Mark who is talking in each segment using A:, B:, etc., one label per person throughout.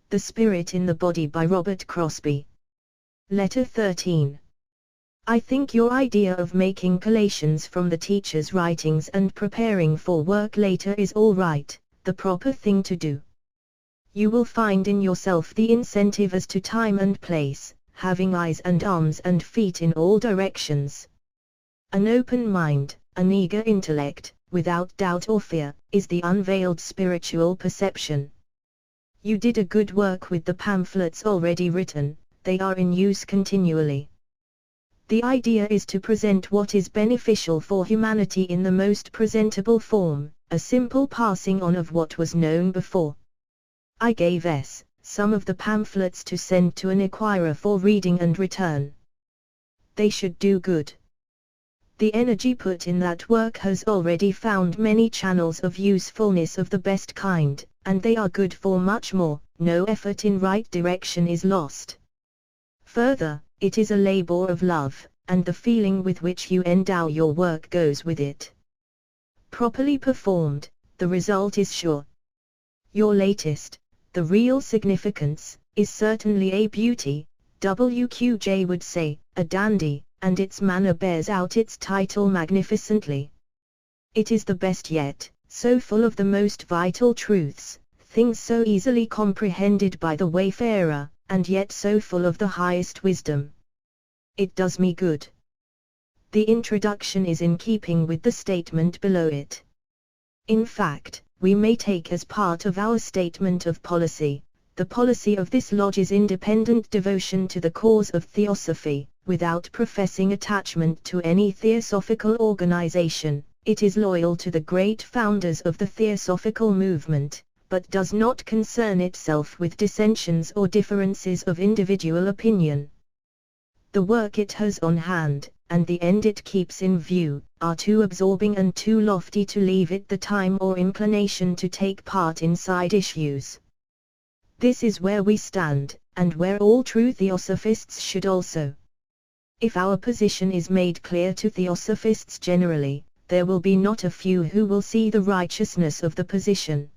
A: The Spirit in the Body by Robert Crosbie. Letter 13. I think your idea of making collations from the teacher's writings and preparing for work later is all right, the proper thing to do. You will find in yourself the incentive as to time and place, having eyes and arms and feet in all directions. An open mind, an eager intellect, without doubt or fear, is the unveiled spiritual perception. You did a good work with the pamphlets already written, they are in use continually. The idea is to present what is beneficial for humanity in the most presentable form, a simple passing on of what was known before. I gave some of the pamphlets to send to an acquirer for reading and return. They should do good. The energy put in that work has already found many channels of usefulness of the best kind, and they are good for much more. No effort in right direction is lost. Further, it is a labor of love, and the feeling with which you endow your work goes with it. Properly performed, the result is sure. Your latest, The Real Significance, is certainly a beauty, WQJ would say, a dandy, and its manner bears out its title magnificently. It is the best yet, so full of the most vital truths, things so easily comprehended by the wayfarer, and yet so full of the highest wisdom. It does me good. The introduction is in keeping with the statement below it. In fact, we may take as part of our statement of policy, the policy of this lodge's independent devotion to the cause of theosophy, without professing attachment to any theosophical organization. It is loyal to the great founders of the theosophical movement, but does not concern itself with dissensions or differences of individual opinion. The work it has on hand, and the end it keeps in view, are too absorbing and too lofty to leave it the time or inclination to take part in side issues. This is where we stand, and where all true theosophists should also. If our position is made clear to theosophists generally, there will be not a few who will see the righteousness of the position.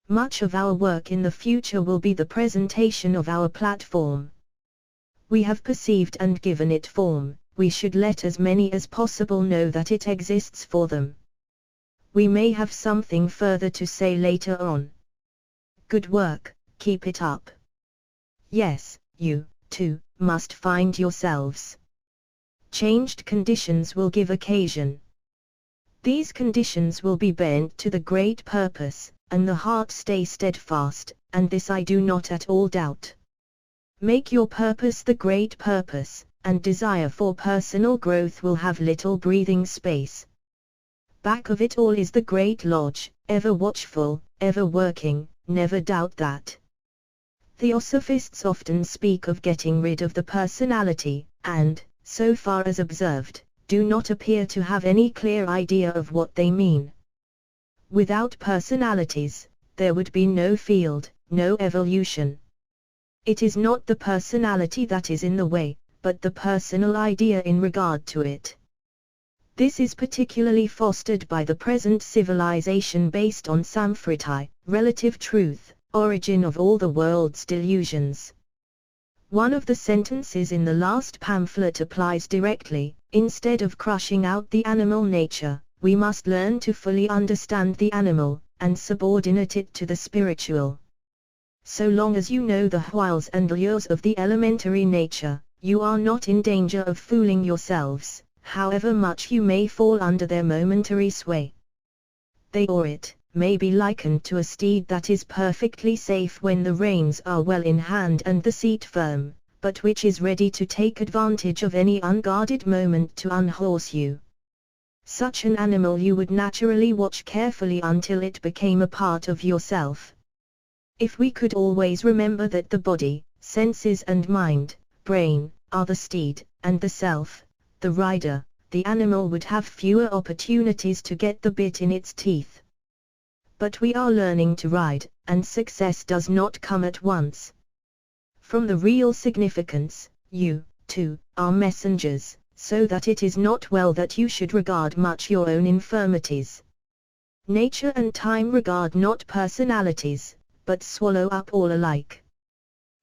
A: Much of our work in the future will be the presentation of our platform. We have perceived and given it form, we should let as many as possible know that it exists for them. We may have something further to say later on. Good work, keep it up. Yes, you, too, must find yourselves. Changed conditions will give occasion. These conditions will be bent to the great purpose, and the heart stay steadfast, and this I do not at all doubt. Make your purpose the great purpose, and desire for personal growth will have little breathing space. Back of it all is the great lodge, ever watchful, ever working, never doubt that. Theosophists often speak of getting rid of the personality, and, so far as observed, do not appear to have any clear idea of what they mean. Without personalities, there would be no field, no evolution. It is not the personality that is in the way, but the personal idea in regard to it. This is particularly fostered by the present civilization based on samfritai, relative truth, origin of all the world's delusions. One of the sentences in the last pamphlet applies directly. Instead of crushing out the animal nature, we must learn to fully understand the animal, and subordinate it to the spiritual. So long as you know the wiles and lures of the elementary nature, you are not in danger of fooling yourselves, however much you may fall under their momentary sway. They or it may be likened to a steed that is perfectly safe when the reins are well in hand and the seat firm, but which is ready to take advantage of any unguarded moment to unhorse you. Such an animal you would naturally watch carefully until it became a part of yourself. If we could always remember that the body, senses and mind, brain, are the steed, and the self, the rider, the animal would have fewer opportunities to get the bit in its teeth. But we are learning to ride, and success does not come at once. From the real significance, you, too, are messengers, so that it is not well that you should regard much your own infirmities. Nature and time regard not personalities, but swallow up all alike.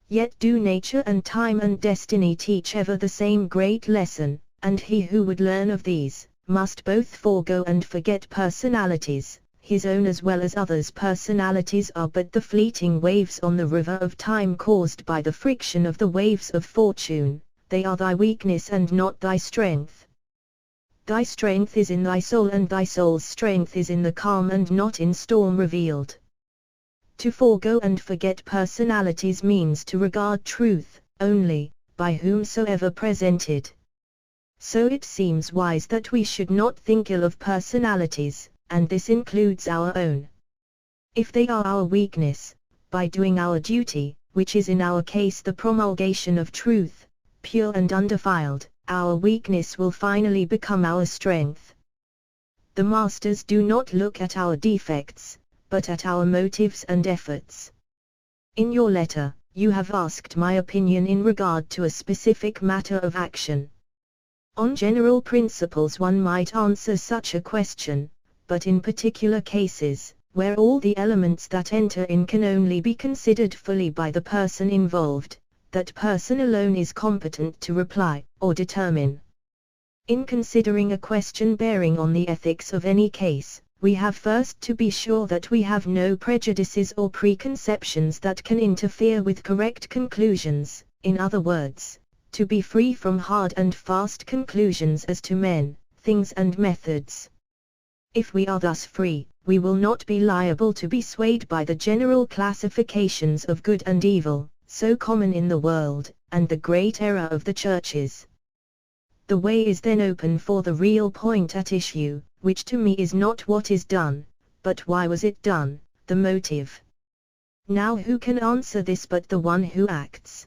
A: Yet do nature and time and destiny teach ever the same great lesson, and he who would learn of these, must both forego and forget personalities. His own as well as others' personalities are but the fleeting waves on the river of time caused by the friction of the waves of fortune. They are thy weakness and not thy strength. Thy strength is in thy soul, and thy soul's strength is in the calm and not in storm revealed. To forego and forget personalities means to regard truth only, by whomsoever presented. So it seems wise that we should not think ill of personalities, and this includes our own. If they are our weakness, by doing our duty, which is in our case the promulgation of truth, pure and undefiled, our weakness will finally become our strength. The masters do not look at our defects, but at our motives and efforts. In your letter, you have asked my opinion in regard to a specific matter of action. On general principles one might answer such a question, but in particular cases, where all the elements that enter in can only be considered fully by the person involved, that person alone is competent to reply, or determine. In considering a question bearing on the ethics of any case, we have first to be sure that we have no prejudices or preconceptions that can interfere with correct conclusions, in other words, to be free from hard and fast conclusions as to men, things and methods. If we are thus free, we will not be liable to be swayed by the general classifications of good and evil, so common in the world, and the great error of the churches. The way is then open for the real point at issue, which to me is not what is done, but why was it done, the motive. Now who can answer this but the one who acts?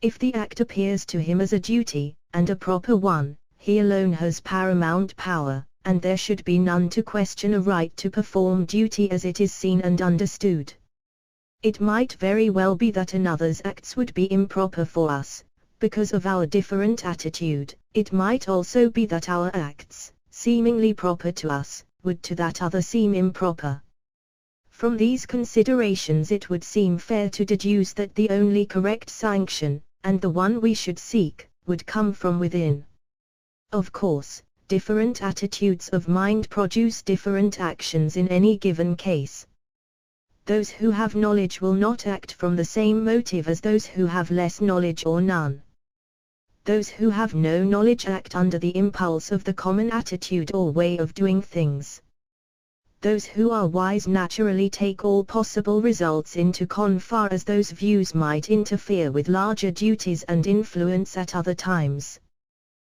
A: If the act appears to him as a duty, and a proper one, he alone has paramount power, and there should be none to question a right to perform duty as it is seen and understood. It might very well be that another's acts would be improper for us, because of our different attitude. It might also be that our acts, seemingly proper to us, would to that other seem improper. From these considerations it would seem fair to deduce that the only correct sanction, and the one we should seek, would come from within. Of course, different attitudes of mind produce different actions in any given case. Those who have knowledge will not act from the same motive as those who have less knowledge or none. Those who have no knowledge act under the impulse of the common attitude or way of doing things. Those who are wise naturally take all possible results into account far as those views might interfere with larger duties and influence at other times.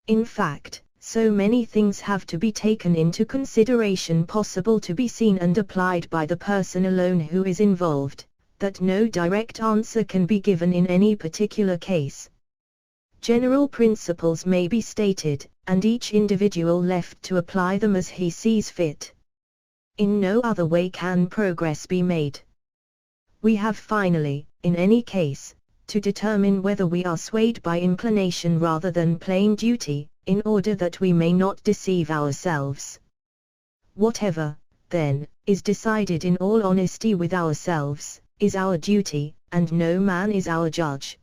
A: In fact, so many things have to be taken into consideration possible to be seen and applied by the person alone who is involved, that no direct answer can be given in any particular case. General principles may be stated, and each individual left to apply them as he sees fit. In no other way can progress be made. We have finally, in any case, to determine whether we are swayed by inclination rather than plain duty, in order that we may not deceive ourselves. Whatever, then, is decided in all honesty with ourselves, is our duty, and no man is our judge,